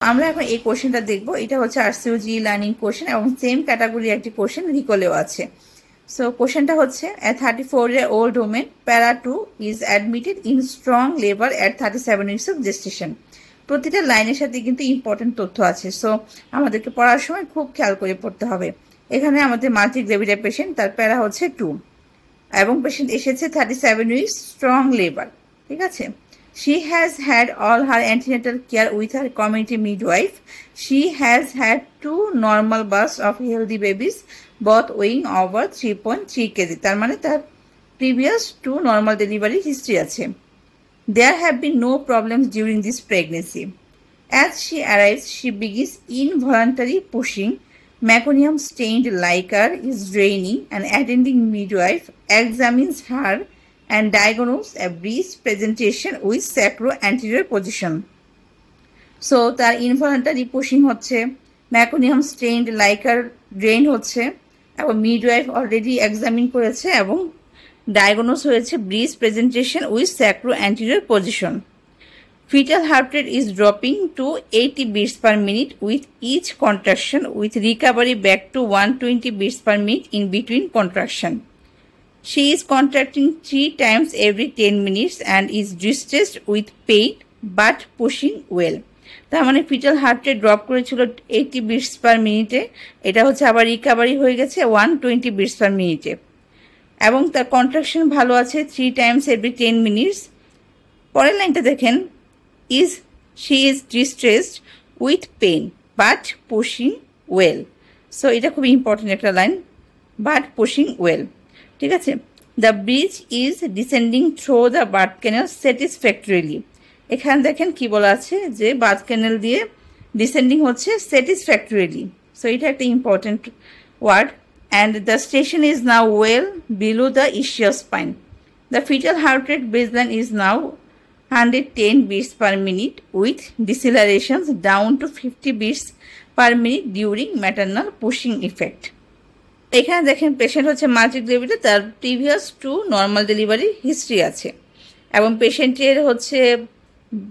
আমরা এখন এই কোশ্চেনটা দেখবো। এটা হচ্ছে আরসিওজি লার্নিং কোশ্চেন এবং সেম ক্যাটাগরি একটি কোশ্চেন রিকলেও আছে। সো কোশ্চেনটা হচ্ছে এ 34-year-old woman para 2 is admitted in strong labor at 37 weeks of gestation। প্রতিটা লাইনের সাথে কিন্তু ইম্পর্টেন্ট তথ্য আছে, সো আমাদেরকে পড়ার সময় খুব খেয়াল করে পড়তে হবে। এখানে আমাদের মাল্টি গ্রেভিডা পেশেন্ট, তার প্যারা হচ্ছে 2 এবং পেশেন্ট এসেছে 37 উইকস স্ট্রং লেবার। ঠিক আছে। She has had all her antenatal care with her community midwife. She has had 2 normal births of healthy babies, both weighing over 3.3 kg. তার মানে তার previous 2 normal delivery history আছে। There have been no problems during this pregnancy. As she arrives, she begins involuntary pushing. Meconium stained liquor is draining. An attending midwife examines her and diagnose a breast presentation with sacro-anterior position. So তার involuntary pushing হচ্ছে, meconium stained liquor drain হচ্ছে এবং midwife already examine করেছে এবং diagnose হয়েছে breast presentation with sacro-anterior position. Fetal heart rate is dropping to 80 beats per minute with each contraction, with recovery back to 120 beats per minute in between contraction. She is contracting 3 times every 10 minutes and is distressed with pain but pushing well. তার মানে fetal heart rate drop করেছিল 80 bits পার মিনিটে, এটা হচ্ছে আবার recovery হয়ে গেছে 120 bits পার মিনিটে এবং তার কন্ট্রাকশন ভালো আছে 3 টাইমস এভরি 10 মিনিটস। পরের লাইনটা দেখেন, she is distressed with pain but pushing well. So এটা খুব ইম্পর্টেন্ট একটা লাইন, but pushing well। ঠিক আছে। The breech is descending through the birth canal satisfactorily. এখানে দেখেন কি বলা আছে যে বার্থ ক্যানেল দিয়ে ডিসেন্ডিং হচ্ছে স্যাটিসফ্যাক্টরিলি, সো এটা একটা important word. And the station is now well below the ইসিয়াস spine. The fetal heart rate baseline is now 110 beats per minute with decelerations down to 50 beats per minute during maternal pushing effect। এখানে দেখেন patient হচ্ছে মাল্টিগ্রেভিডা, তার previous 2 normal delivery history আছে এবং পেশেন্টের হচ্ছে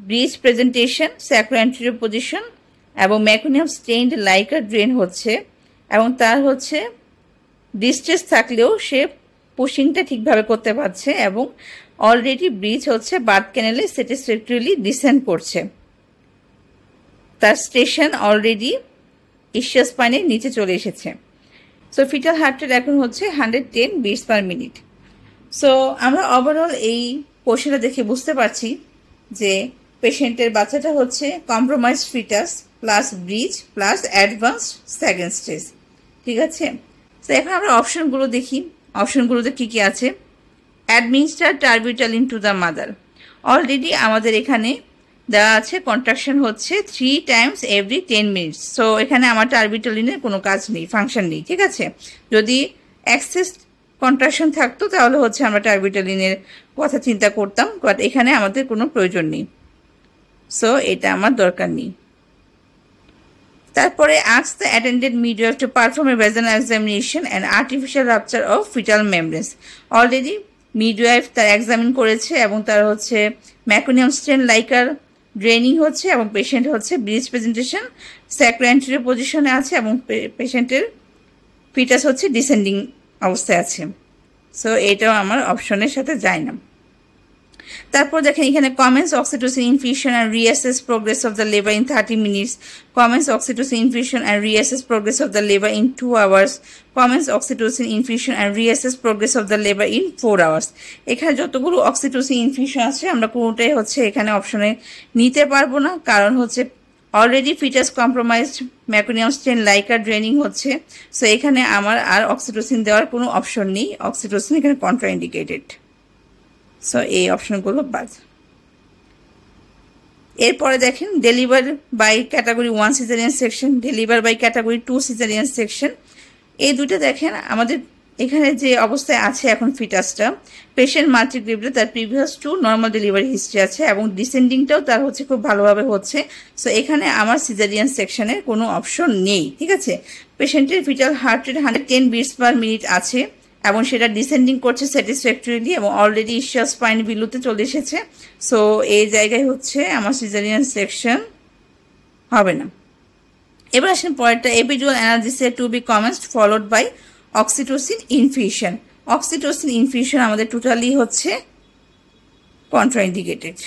bridge presentation, স্যাক্রো-অ্যান্টেরিয়র position এবং মেকোনিয়াম স্টেইনড লাইকার ড্রেন হচ্ছে এবং তার হচ্ছে ডিস্ট্রেস থাকলেও সে পুশিংটা ঠিকভাবে করতে পারছে এবং অলরেডি ব্রিজ হচ্ছে বার্থ ক্যানেলে স্যাটিসফ্যাক্টরিলি ডিসেন্ড করছে। তার স্টেশন অলরেডি ইসিয়াস স্পাইনের নিচে চলে এসেছে। সো ফিটাল হার্ট রেট এখন হচ্ছে 110 বিটস পার মিনিট। সো আমরা ওভারঅল এই কোশ্চেনটা দেখে বুঝতে পারছি যে পেশেন্টের বাচ্চাটা হচ্ছে compromise fetus plus breech plus advanced second stage. ঠিক আছে। তো এখন আমরা অপশনগুলো দেখি, অপশনগুলোতে কী কী আছে। Administer terbutaline to the mother, already আমাদের এখানে দেওয়া আছে কন্ট্রাকশন হচ্ছে 3 টাইমস এভরি 10 মিনিটস। সো এখানে আমার টার্বিটালিনের কোনো কাজ নেই, ফাংশন নেই। ঠিক আছে। যদি অ্যাক্সেস কন্ট্রাকশন থাকতো তাহলে হচ্ছে আমরা টার্বিটালিনের কথা চিন্তা করতাম, বাট এখানে আমাদের কোনো প্রয়োজন নেই, সো এটা আমার দরকার নেই। তারপরে ask the attended midwife to perform A vaginal examination and artificial rupture of fetal মেমব্রেন্স। Already midwife তার এক্সামিন করেছে এবং তার হচ্ছে ম্যাকোনিয়াম স্টেন লাইকার ড্রেনিং হচ্ছে এবং পেশেন্ট হচ্ছে ব্রিজ প্রেজেন্টেশন স্যাক্রো-অ্যান্টেরিয়র পজিশনে আছে এবং পেশেন্টের ফিটাস হচ্ছে ডিসেন্ডিং অবস্থায় আছে। সো এটাও আমার অপশনের সাথে যায় না। তারপর দেখেন এখানে commence oxytocin infusion and reassess progress of the labour in 30 minutes, commence oxytocin infusion and reassess progress of the labour in 2 hours, commence oxytocin infusion and reassess progress of the labour in 4 hours. এখানে যতগুলো oxytocin infusion আছে আমরা কোনোটাই হচ্ছে এখানে অপশনে নিতে পারবো না, কারণ হচ্ছে অলরেডি ফিটাস কম্প্রোমাইজড, ম্যাকোনিয়াম স্টেন লাইকার ড্রেনিং হচ্ছে। সো এখানে আমার আর অক্সিটোসিন দেওয়ার কোনো অপশন নেই, অক্সিটোসিন এখানে কন্ট্রাইন্ডিকেটেড। সো এই অপশনগুলো বাদ। এরপরে দেখেন deliver by category 1 caesarean section, deliver by category 2 caesarean section. এই দুটো দেখেন আমাদের এখানে যে অবস্থায় আছে এখন ফিটাসটা, পেশেন্ট মাল্টিগ্রেভিডা, তার প্রিভিয়াস 2 নর্মাল ডেলিভারি হিস্ট্রি আছে এবং ডিসেন্ডিংটাও তার হচ্ছে খুব ভালোভাবে হচ্ছে। সো এখানে আমার সিজারিয়ান সেকশনের কোনো অপশন নেই। ঠিক আছে। পেশেন্টের fetal heart rate 110 beats per minute আছে এবং সেটা ডিসেন্ডিং করছে স্যাটিসফ্যাক্টরিলি এবং অলরেডি ইসিয়াস স্পাইন বিলোতে চলে এসেছে। সো এই জায়গায় হচ্ছে আমার সিজারিয়ান সেকশন হবে না। এবার আসেন পরেরটা, epidural analgesia to be commenced followed by oxytocin infusion. Oxytocin infusion আমাদের টোটালি হচ্ছে কন্ট্রাইন্ডিকেটেড।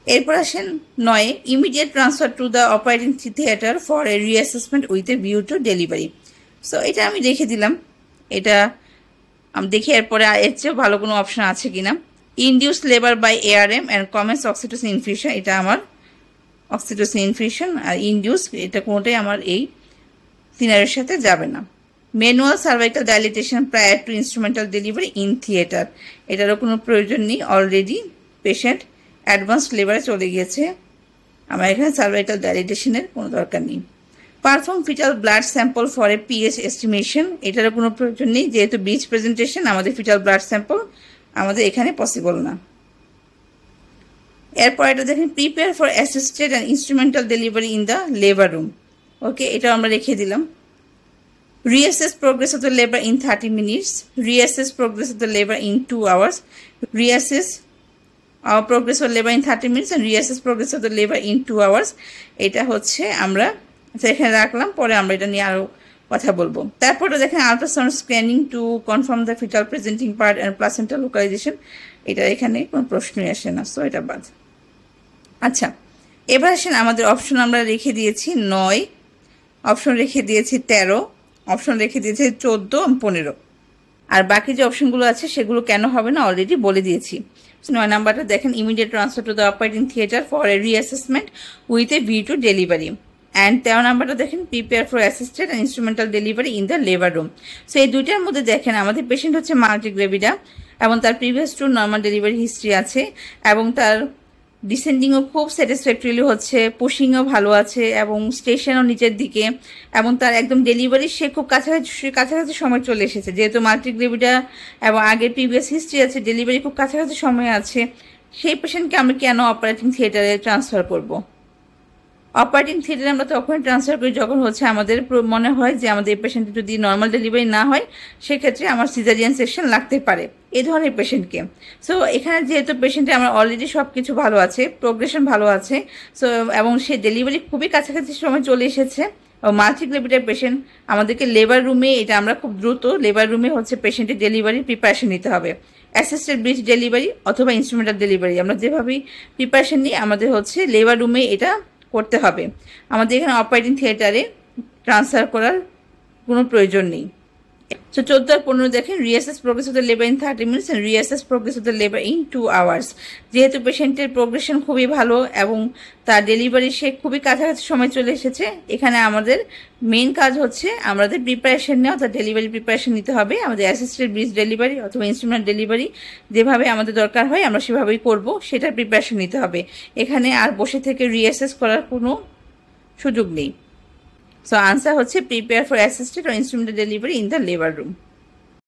এরপর আসেন 9, immediate transfer to the operating theatre for a reassessment with a view to delivery. So এটা আমি রেখে দিলাম, এটা আমি দেখি এরপরে এর চেয়েও ভালো কোনো অপশন আছে কিনা। Induce labour by ARM and commence oxytocin infusion, এটা আমার অক্সিটোসিন ইনফিউশন আর ইনডিউস এটা কোনোটাই আমার এই সিনারিওর সাথে যাবে না। Manual cervical dilatation prior to instrumental delivery in theatre, এটারও কোনো প্রয়োজন নেই, অলরেডি পেশেন্ট অ্যাডভান্স লেবারে চলে গিয়েছে, আমার এখানে সার্ভাইকাল ডাইলিটেশনের কোনো দরকার নেই। Perform fetal blood sample for a pH estimation, এটারও কোনো প্রয়োজন নেই, যেহেতু ব্রিজ প্রেজেন্টেশন আমাদের ফিটাল ব্লাড স্যাম্পল আমাদের এখানে পসিবল না। এরপর এটা দেখেন, prepare for assisted and instrumental delivery in the labour room. Okay, এটা আমরা রেখে দিলাম। Reassess progress of the labor in 30 minutes. Reassess progress of the labor in 2 hours. Reassess our progress of labor in 30 minutes and reassess progress of the labor in 2 hours. এটা হচ্ছে আমরা এখানে রাখলাম, পরে আমরা এটা নিয়ে আরও কথা বলবো। তারপরে দেখেন ultrasound scanning to confirm the fetal presenting part and placenta localisation, এটা এখানে কোনো প্রশ্নই আসে না, সো এটা বাদ। আচ্ছা, এবার আসেন আমাদের অপশন আমরা রেখে দিয়েছি 9, অপশন রেখে দিয়েছি 13, অপশন রেখে দিয়েছে 14, 15, আর বাকি যে অপশনগুলো আছে সেগুলো কেন হবে না অলরেডি বলে দিয়েছি। 9 নাম্বারটা দেখেন, immediate transfer to the operating theatre for a reassessment with a view to delivery. And 13 নাম্বারটা দেখেন, prepare for assisted and instrumental delivery in the labour room. So এই দুইটার মধ্যে দেখেন আমাদের পেশেন্ট হচ্ছে মাল্টিগ্রেভিডা এবং তার previous two normal delivery history আছে এবং তার ডিসেন্ডিংও খুব স্যাটিসফ্যাক্টরিলি হচ্ছে, পুশিংও ভালো আছে এবং স্টেশনও নিচের দিকে, এবং তার একদম ডেলিভারি সে খুব কাছাকাছি সময় চলে এসেছে, যেহেতু মাল্টিগ্রেভিডা এবং আগের প্রিভিয়াস হিস্ট্রি আছে, ডেলিভারি খুব কাছাকাছি সময় আছে। সেই পেশেন্টকে আমরা কেন অপারেটিং থিয়েটারে ট্রান্সফার করব? অপারেটিং থিয়েটারে আমরা তখনই ট্রান্সফার করি যখন হচ্ছে আমাদের মনে হয় যে আমাদের এই পেশেন্টের যদি নর্মাল ডেলিভারি না হয় সেক্ষেত্রে আমার সিজারিয়ান সেকশন লাগতে পারে, এই ধরনের পেশেন্টকে। সো এখানে যেহেতু পেশেন্টে আমার অলরেডি সব কিছু ভালো আছে, প্রোগ্রেশন ভালো আছে, সো এবং সে ডেলিভারি খুবই কাছাকাছি সময় চলে এসেছে, মাল্টিগ্রেভিডার পেশেন্ট, আমাদেরকে লেবার রুমে, এটা আমরা খুব দ্রুত লেবার রুমে হচ্ছে পেশেন্টের ডেলিভারির প্রিপারেশন নিতে হবে। অ্যাসিস্টেড ব্রিজ ডেলিভারি অথবা ইনস্ট্রুমেন্টাল ডেলিভারি আমরা যেভাবেই প্রিপারেশন নিই আমাদের হচ্ছে লেবার রুমে এটা করতে হবে, আমাদের এখানে অপারেটিং থিয়েটারে ট্রান্সফার করার কোনো প্রয়োজন নেই। সো 14 আর 15 দেখেন, reassess progress of the labour in 30 minutes and reassess progress of the labour in 2 hours. যেহেতু পেশেন্টের প্রোগ্রেশন খুবই ভালো এবং তার ডেলিভারি সে খুবই কাছাকাছি সময় চলে এসেছে, এখানে আমাদের মেইন কাজ হচ্ছে আমাদের প্রিপারেশন নেওয়া, তার ডেলিভারি প্রিপারেশন নিতে হবে। আমাদের অ্যাসিস্টেড ব্রিজ ডেলিভারি অথবা ইনস্ট্রুমেন্ট ডেলিভারি যেভাবে আমাদের দরকার হয় আমরা সেভাবেই করব, সেটার প্রিপারেশন নিতে হবে। এখানে আর বসে থেকে রিঅ্যাসেস করার কোনো সুযোগ নেই। সো আনসার হচ্ছে prepare for assisted or instrumental delivery in the labor room.